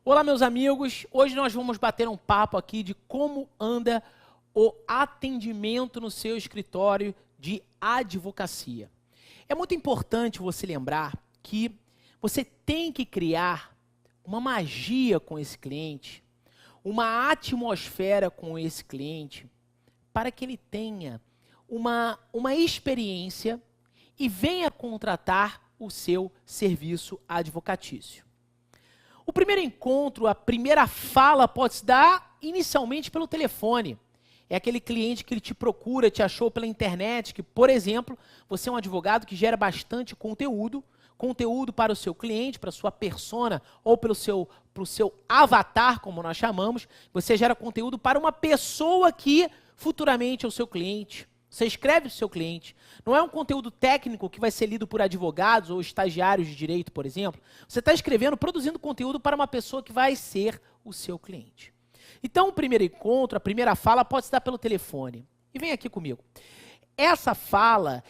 Olá, meus amigos. Hoje nós vamos bater um papo aqui de como anda o atendimento no seu escritório de advocacia. É muito importante você lembrar que você tem que criar uma magia com esse cliente, uma atmosfera com esse cliente, para que ele tenha uma experiência e venha contratar o seu serviço advocatício. O primeiro encontro, a primeira fala pode se dar inicialmente pelo telefone. É aquele cliente que ele te procura, te achou pela internet, que, por exemplo, você é um advogado que gera bastante conteúdo para o seu cliente, para a sua persona ou para o seu avatar, como nós chamamos. Você gera conteúdo para uma pessoa que futuramente é o seu cliente. Você escreve para o seu cliente. Não é um conteúdo técnico que vai ser lido por advogados ou estagiários de direito, por exemplo. Você está escrevendo, produzindo conteúdo para uma pessoa que vai ser o seu cliente. Então, o primeiro encontro, a primeira fala pode se dar pelo telefone. E vem aqui comigo. Essa fala,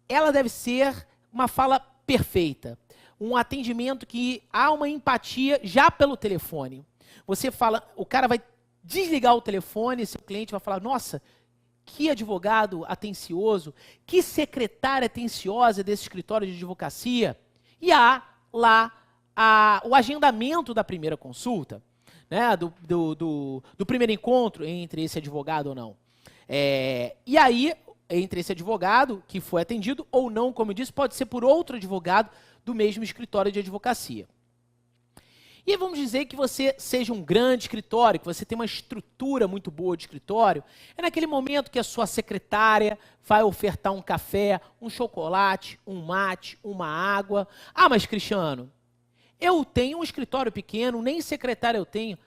ela deve ser uma fala perfeita. Um atendimento que há uma empatia já pelo telefone. Você fala, o cara vai desligar o telefone, seu cliente vai falar, nossa, que advogado atencioso, que secretária atenciosa desse escritório de advocacia. E há lá o agendamento da primeira consulta, né, do primeiro encontro entre esse advogado ou não. E aí, entre esse advogado que foi atendido ou não, como eu disse, pode ser por outro advogado do mesmo escritório de advocacia. E aí vamos dizer que você seja um grande escritório, que você tem uma estrutura muito boa de escritório. É naquele momento que a sua secretária vai ofertar um café, um chocolate, um mate, uma água. Ah, mas Cristiano, eu tenho um escritório pequeno, nem secretária eu tenho.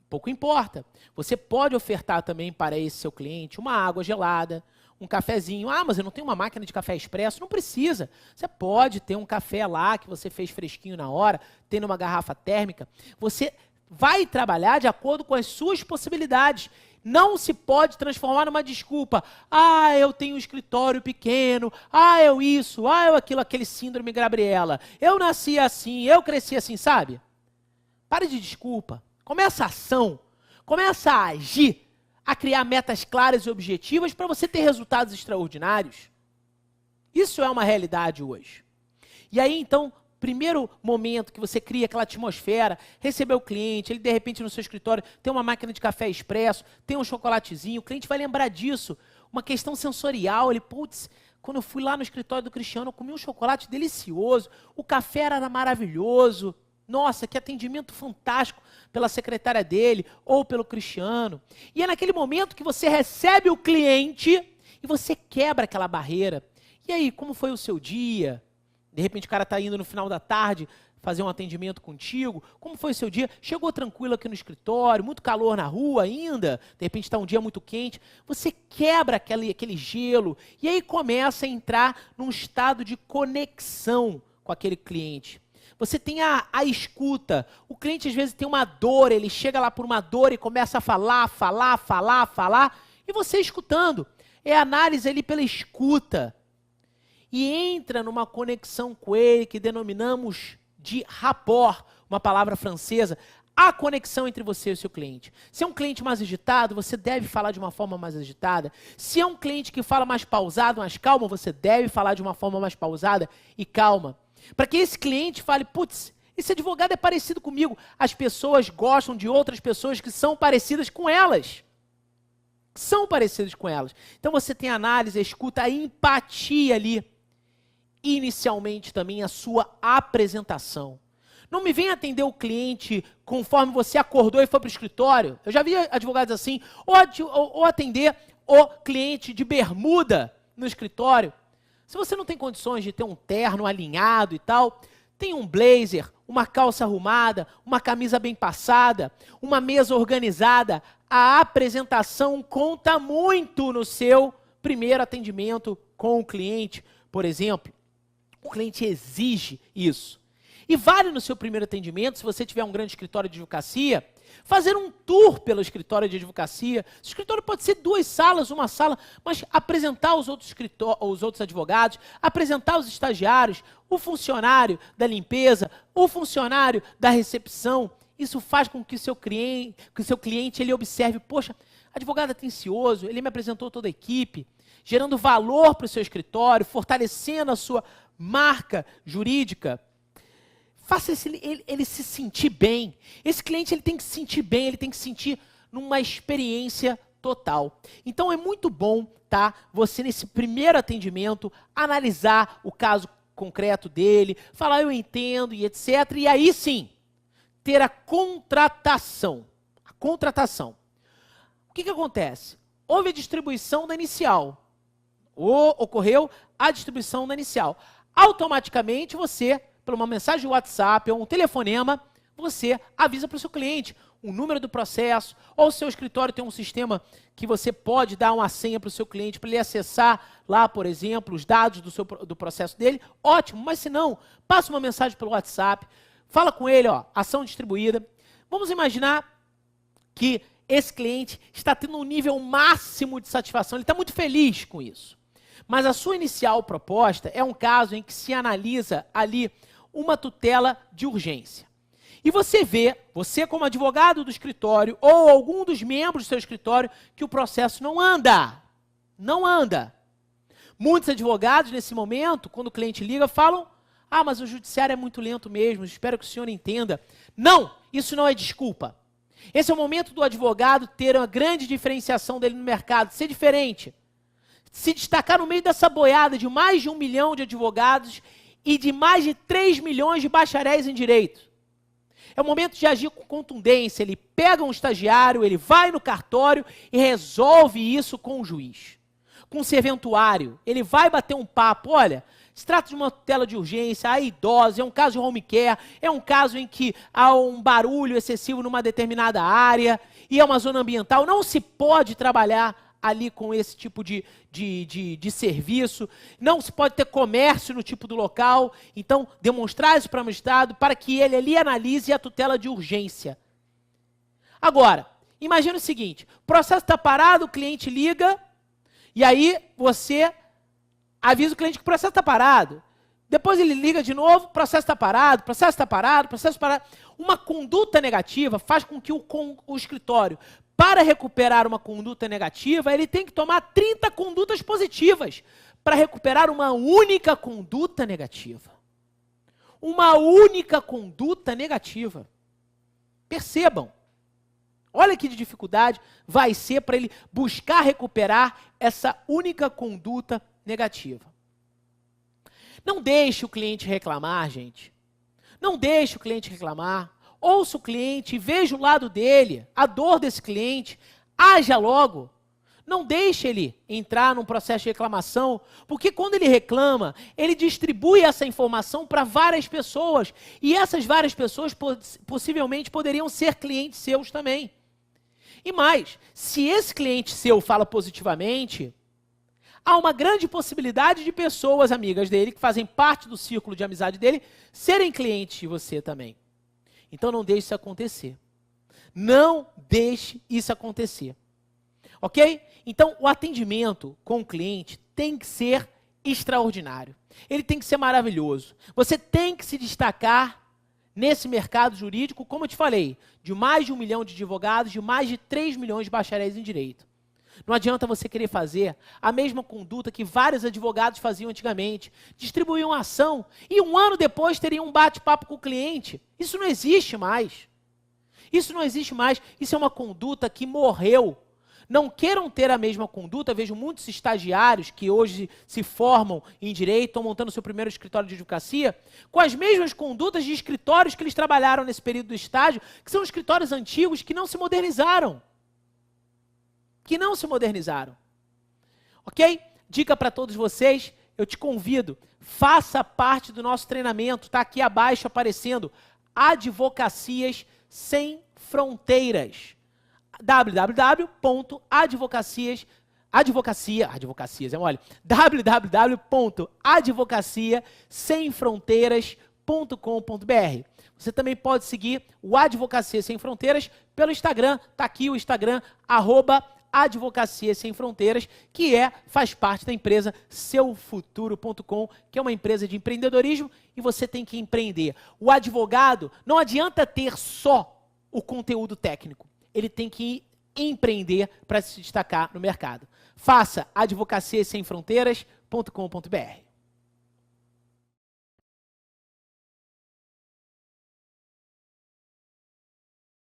Pouco importa. Você pode ofertar também para esse seu cliente uma água gelada, um cafezinho. Ah, mas eu não tenho uma máquina de café expresso. Não precisa. Você pode ter um café lá que você fez fresquinho na hora, tendo uma garrafa térmica. Você vai trabalhar de acordo com as suas possibilidades. Não se pode transformar numa desculpa. Ah, eu tenho um escritório pequeno. Ah, eu isso. Ah, eu aquilo, aquele síndrome Gabriela. Eu nasci assim, eu cresci assim, sabe? Pare de desculpa. Começa a ação. Começa a agir. A criar metas claras e objetivas para você ter resultados extraordinários. Isso é uma realidade hoje. E aí, então, primeiro momento que você cria aquela atmosfera, receber o cliente, ele de repente no seu escritório tem uma máquina de café expresso, tem um chocolatezinho, o cliente vai lembrar disso. Uma questão sensorial, ele, putz, quando eu fui lá no escritório do Cristiano, eu comi um chocolate delicioso, o café era maravilhoso. Nossa, que atendimento fantástico pela secretária dele ou pelo Cristiano. E é naquele momento que você recebe o cliente e você quebra aquela barreira. E aí, como foi o seu dia? De repente o cara está indo no final da tarde fazer um atendimento contigo. Como foi o seu dia? Chegou tranquilo aqui no escritório, muito calor na rua ainda. De repente está um dia muito quente. Você quebra aquele gelo e aí começa a entrar num estado de conexão com aquele cliente. Você tem a escuta. O cliente às vezes tem uma dor, ele chega lá por uma dor e começa a falar. E você escutando. É análise ali pela escuta. E entra numa conexão com ele que denominamos de rapport, uma palavra francesa. A conexão entre você e o seu cliente. Se é um cliente mais agitado, você deve falar de uma forma mais agitada. Se é um cliente que fala mais pausado, mais calmo, você deve falar de uma forma mais pausada e calma. Para que esse cliente fale, putz, esse advogado é parecido comigo. As pessoas gostam de outras pessoas que são parecidas com elas. Então você tem a análise, a escuta, a empatia ali. Inicialmente também a sua apresentação. Não me venha atender o cliente conforme você acordou e foi para o escritório. Eu já vi advogados assim, ou atender o cliente de bermuda no escritório. Se você não tem condições de ter um terno alinhado e tal, tem um blazer, uma calça arrumada, uma camisa bem passada, uma mesa organizada. A apresentação conta muito no seu primeiro atendimento com o cliente. Por exemplo, o cliente exige isso. E vale no seu primeiro atendimento, se você tiver um grande escritório de advocacia, fazer um tour pelo escritório de advocacia. O escritório pode ser 2 salas, uma sala, mas apresentar os outros advogados, apresentar os estagiários, o funcionário da limpeza, o funcionário da recepção Isso faz com que o seu cliente ele observe, poxa, advogado atencioso, ele me apresentou toda a equipe, gerando valor para o seu escritório, fortalecendo a sua marca jurídica. Faça ele se sentir bem. Esse cliente ele tem que se sentir bem, ele tem que se sentir numa experiência total. Então é muito bom, tá? Você nesse primeiro atendimento analisar o caso concreto dele, falar eu entendo e etc. E aí sim, ter a contratação. A contratação. O que acontece? Houve a distribuição da inicial. Ocorreu a distribuição da inicial. Automaticamente você, por uma mensagem de WhatsApp ou um telefonema, você avisa para o seu cliente o número do processo, ou o seu escritório tem um sistema que você pode dar uma senha para o seu cliente, para ele acessar lá, por exemplo, os dados do processo dele, ótimo, mas se não, passa uma mensagem pelo WhatsApp, fala com ele, ó, ação distribuída. Vamos imaginar que esse cliente está tendo um nível máximo de satisfação, ele está muito feliz com isso. Mas a sua inicial proposta é um caso em que se analisa ali uma tutela de urgência. E você vê, você como advogado do escritório ou algum dos membros do seu escritório, que o processo não anda. Não anda. Muitos advogados, nesse momento, quando o cliente liga, falam, ah, mas o judiciário é muito lento mesmo, espero que o senhor entenda. Não, isso não é desculpa. Esse é o momento do advogado ter uma grande diferenciação dele no mercado, ser diferente. Se destacar no meio dessa boiada de mais de 1 milhão de advogados e de mais de 3 milhões de bacharéis em direito. É o momento de agir com contundência. Ele pega um estagiário, ele vai no cartório e resolve isso com o juiz. Com o serventuário, ele vai bater um papo. Olha, se trata de uma tutela de urgência, há idosa, é um caso de home care, é um caso em que há um barulho excessivo numa determinada área e é uma zona ambiental. Não se pode trabalhar ali com esse tipo de serviço, não se pode ter comércio no tipo do local, então demonstrar isso para o magistrado para que ele ali analise a tutela de urgência. Agora, imagina o seguinte, o processo está parado, o cliente liga, e aí você avisa o cliente que o processo está parado. Depois ele liga de novo, o processo está parado, o processo está parado, o processo está parado. Uma conduta negativa faz com que o escritório, para recuperar uma conduta negativa, ele tem que tomar 30 condutas positivas para recuperar uma única conduta negativa. Uma única conduta negativa. Percebam. Olha que de dificuldade vai ser para ele buscar recuperar essa única conduta negativa. Não deixe o cliente reclamar, gente. Não deixe o cliente reclamar. Ouça o cliente, veja o lado dele, a dor desse cliente, haja logo. Não deixe ele entrar num processo de reclamação, porque quando ele reclama, ele distribui essa informação para várias pessoas, e essas várias pessoas possivelmente poderiam ser clientes seus também. E mais, se esse cliente seu fala positivamente, há uma grande possibilidade de pessoas amigas dele, que fazem parte do círculo de amizade dele, serem clientes de você também. Então não deixe isso acontecer. Não deixe isso acontecer. Ok? Então o atendimento com o cliente tem que ser extraordinário. Ele tem que ser maravilhoso. Você tem que se destacar nesse mercado jurídico, como eu te falei, de mais de 1 milhão de advogados, de mais de 3 milhões de bacharéis em direito. Não adianta você querer fazer a mesma conduta que vários advogados faziam antigamente. Distribuíam a ação e 1 ano depois teriam um bate-papo com o cliente. Isso não existe mais. Isso não existe mais. Isso é uma conduta que morreu. Não queiram ter a mesma conduta. Vejo muitos estagiários que hoje se formam em direito, estão montando seu primeiro escritório de advocacia, com as mesmas condutas de escritórios que eles trabalharam nesse período do estágio, que são escritórios antigos que não se modernizaram. Ok? Dica para todos vocês, eu te convido, faça parte do nosso treinamento, está aqui abaixo aparecendo, Advocacias Sem Fronteiras. www.advocacia semfronteiras.com.br. Você também pode seguir o Advocacia Sem Fronteiras pelo Instagram, está aqui o Instagram, @Advocacia Sem Fronteiras, que faz parte da empresa seufuturo.com, que é uma empresa de empreendedorismo e você tem que empreender. O advogado, não adianta ter só o conteúdo técnico. Ele tem que empreender para se destacar no mercado. Faça advocaciasemfronteiras.com.br.